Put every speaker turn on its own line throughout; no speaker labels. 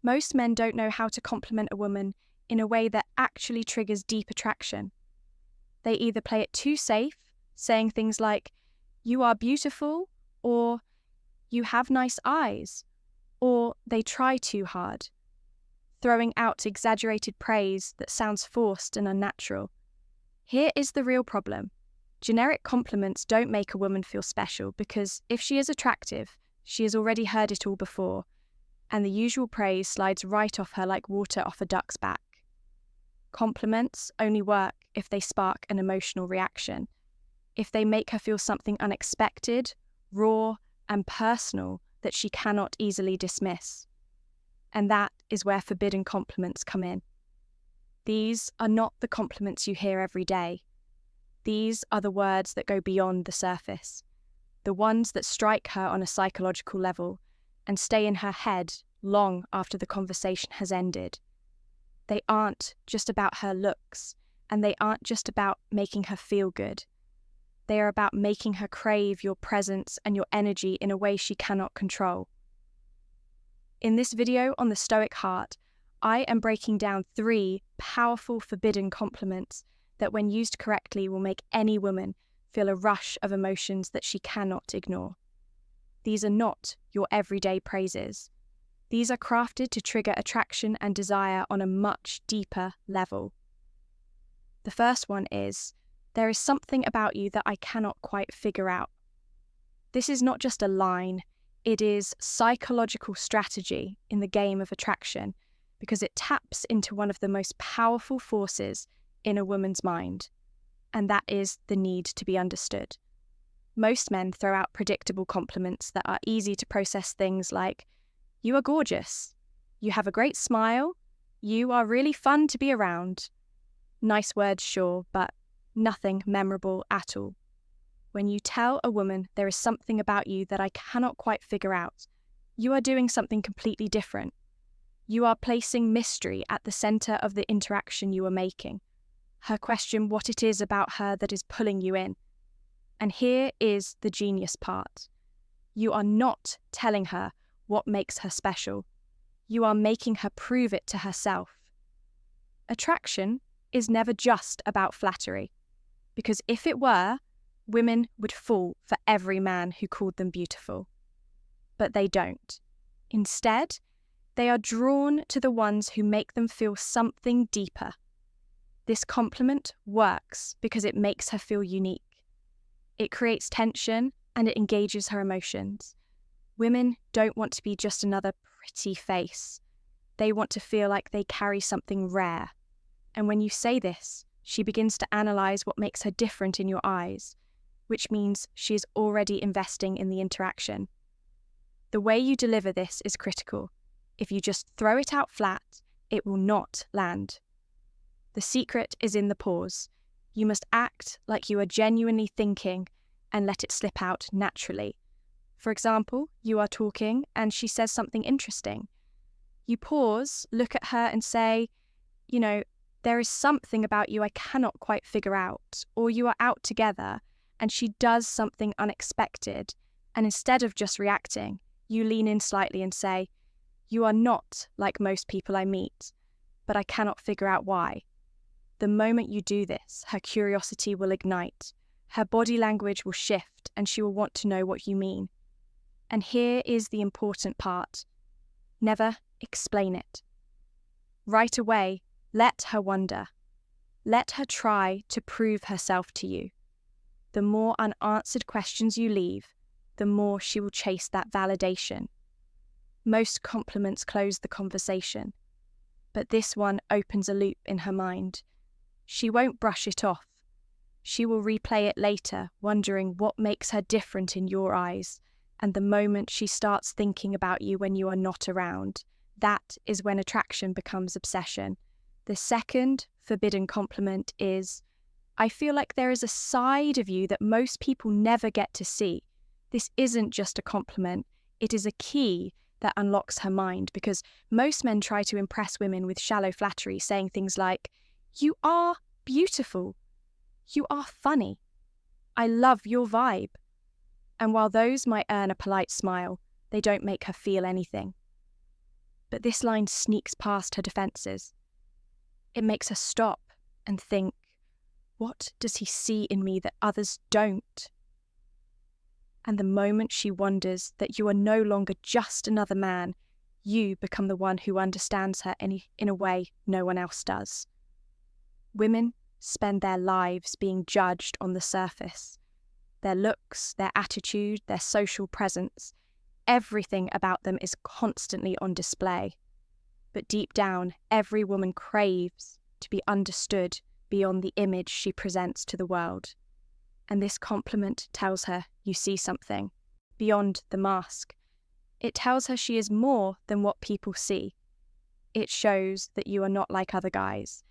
Most men don't know how to compliment a woman in a way that actually triggers deep attraction. They either play it too safe, saying things like, "You are beautiful," or "You have nice eyes," or they try too hard, throwing out exaggerated praise that sounds forced and unnatural. Here is the real problem. Generic compliments don't make a woman feel special because if she is attractive, she has already heard it all before, and the usual praise slides right off her like water off a duck's back. Compliments only work if they spark an emotional reaction, if they make her feel something unexpected, raw, and personal that she cannot easily dismiss. And that is where forbidden compliments come in. These are not the compliments you hear every day. These are the words that go beyond the surface, the ones that strike her on a psychological level and stay in her head long after the conversation has ended. They aren't just about her looks, and they aren't just about making her feel good. They are about making her crave your presence and your energy in a way she cannot control. In this video on the Stoic heart, I am breaking down 3 powerful forbidden compliments that when used correctly will make any woman feel a rush of emotions that she cannot ignore. These are not your everyday praises. These are crafted to trigger attraction and desire on a much deeper level. The first one is, "There is something about you that I cannot quite figure out." This is not just a line, it is psychological strategy in the game of attraction because it taps into one of the most powerful forces in a woman's mind, and that is the need to be understood. Most men throw out predictable compliments that are easy to process, things like, "You are gorgeous," "You have a great smile," "You are really fun to be around." Nice words, sure, but nothing memorable at all. When you tell a woman there is something about you that I cannot quite figure out, you are doing something completely different. You are placing mystery at the center of the interaction you are making. Her question what it is about her that is pulling you in. And here is the genius part. You are not telling her what makes her special. You are making her prove it to herself. Attraction is never just about flattery, because if it were, women would fall for every man who called them beautiful. But they don't. Instead, they are drawn to the ones who make them feel something deeper. This compliment works because it makes her feel unique. It creates tension and it engages her emotions. Women don't want to be just another pretty face. They want to feel like they carry something rare. And when you say this, she begins to analyze what makes her different in your eyes, which means she is already investing in the interaction. The way you deliver this is critical. If you just throw it out flat, it will not land. The secret is in the pause. You must act like you are genuinely thinking and let it slip out naturally. For example, you are talking and she says something interesting. You pause, look at her and say, "There is something about you I cannot quite figure out," or you are out together and she does something unexpected, and instead of just reacting, you lean in slightly and say, "You are not like most people I meet, but I cannot figure out why." The moment you do this, her curiosity will ignite, her body language will shift, and she will want to know what you mean. And here is the important part. Never explain it. Right away, let her wonder. Let her try to prove herself to you. The more unanswered questions you leave, the more she will chase that validation. Most compliments close the conversation, but this one opens a loop in her mind. She won't brush it off. She will replay it later, wondering what makes her different in your eyes, and the moment she starts thinking about you when you are not around, that is when attraction becomes obsession. The second forbidden compliment is, "I feel like there is a side of you that most people never get to see." This isn't just a compliment, it is a key that unlocks her mind, because most men try to impress women with shallow flattery, saying things like, "You are beautiful," "You are funny," "I love your vibe." And while those might earn a polite smile, they don't make her feel anything. But this line sneaks past her defenses. It makes her stop and think, what does he see in me that others don't? And the moment she wonders that you are no longer just another man, you become the one who understands her in a way no one else does. Women spend their lives being judged on the surface. Their looks, their attitude, their social presence, everything about them is constantly on display. But deep down, every woman craves to be understood beyond the image she presents to the world. And this compliment tells her you see something beyond the mask. It tells her she is more than what people see. It shows that you are not like other guys,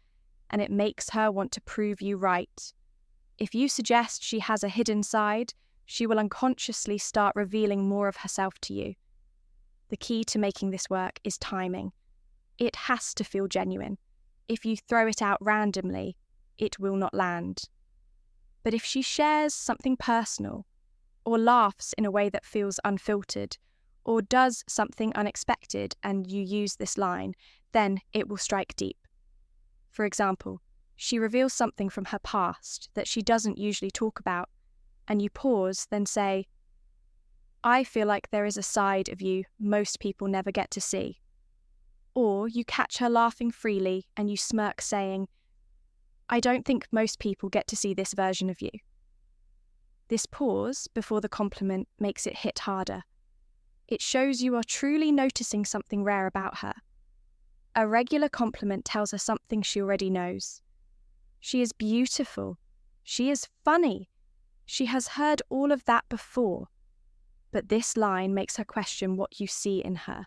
and it makes her want to prove you right. If you suggest she has a hidden side, she will unconsciously start revealing more of herself to you. The key to making this work is timing. It has to feel genuine. If you throw it out randomly, it will not land. But if she shares something personal, or laughs in a way that feels unfiltered, or does something unexpected and you use this line, then it will strike deep. For example, she reveals something from her past that she doesn't usually talk about, and you pause, then say, I feel like there is a side of you most people never get to see. Or you catch her laughing freely and you smirk saying, I don't think most people get to see this version of you. This pause before the compliment makes it hit harder. It shows you are truly noticing something rare about her. A regular compliment tells her something she already knows. She is beautiful. She is funny. She has heard all of that before. But this line makes her question what you see in her.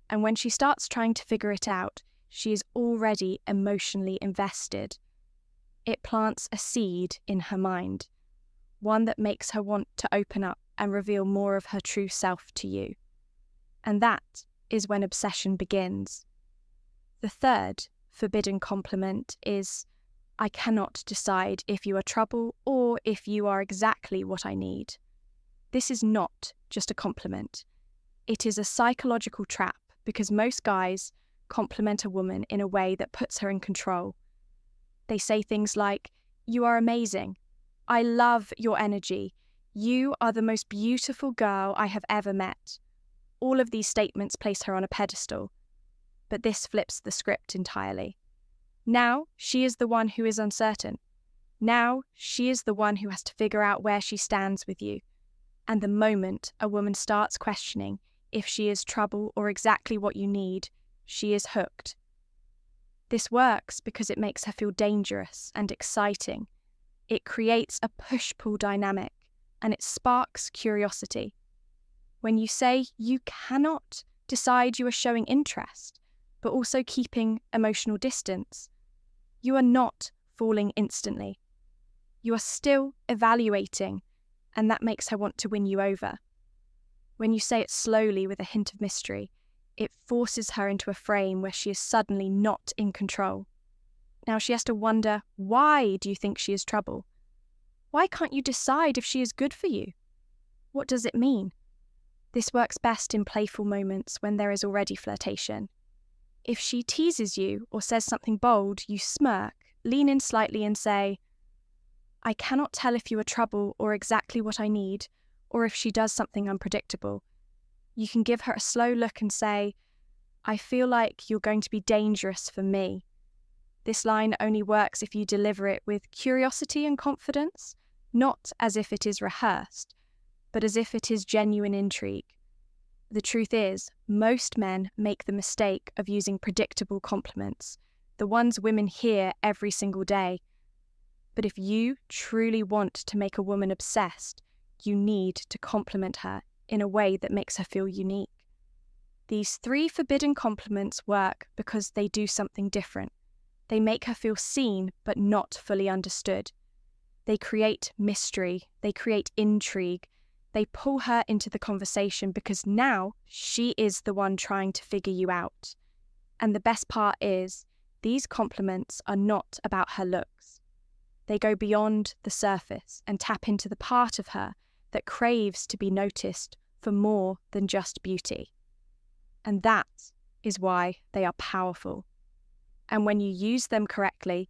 And when she starts trying to figure it out, she is already emotionally invested. It plants a seed in her mind, one that makes her want to open up and reveal more of her true self to you. And that is when obsession begins. The third forbidden compliment is, I cannot decide if you are trouble or if you are exactly what I need. This is not just a compliment. It is a psychological trap because most guys compliment a woman in a way that puts her in control. They say things like, you are amazing. I love your energy. You are the most beautiful girl I have ever met. All of these statements place her on a pedestal. But this flips the script entirely. Now she is the one who is uncertain. Now she is the one who has to figure out where she stands with you. And the moment a woman starts questioning if she is trouble or exactly what you need, she is hooked. This works because it makes her feel dangerous and exciting. It creates a push-pull dynamic, and it sparks curiosity. When you say you cannot decide you are showing interest, but also keeping emotional distance, you are not falling instantly. You are still evaluating, and that makes her want to win you over. When you say it slowly with a hint of mystery, it forces her into a frame where she is suddenly not in control. Now she has to wonder, why do you think she is trouble? Why can't you decide if she is good for you? What does it mean? This works best in playful moments when there is already flirtation. If she teases you or says something bold, you smirk, lean in slightly and say, I cannot tell if you are trouble or exactly what I need, or if she does something unpredictable. You can give her a slow look and say, I feel like you're going to be dangerous for me. This line only works if you deliver it with curiosity and confidence, not as if it is rehearsed, but as if it is genuine intrigue. The truth is, most men make the mistake of using predictable compliments, the ones women hear every single day. But if you truly want to make a woman obsessed, you need to compliment her in a way that makes her feel unique. These 3 forbidden compliments work because they do something different. They make her feel seen but not fully understood. They create mystery, they create intrigue, they pull her into the conversation because now she is the one trying to figure you out. And the best part is, these compliments are not about her looks. They go beyond the surface and tap into the part of her that craves to be noticed for more than just beauty. And that is why they are powerful. And when you use them correctly,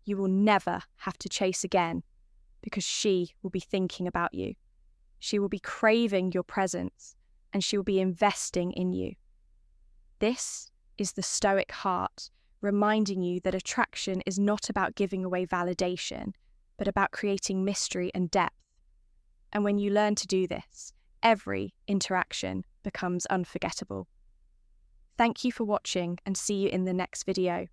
you will never have to chase again because she will be thinking about you. She will be craving your presence and she will be investing in you. This is the Stoic heart, reminding you that attraction is not about giving away validation, but about creating mystery and depth. And when you learn to do this, every interaction becomes unforgettable. Thank you for watching and see you in the next video.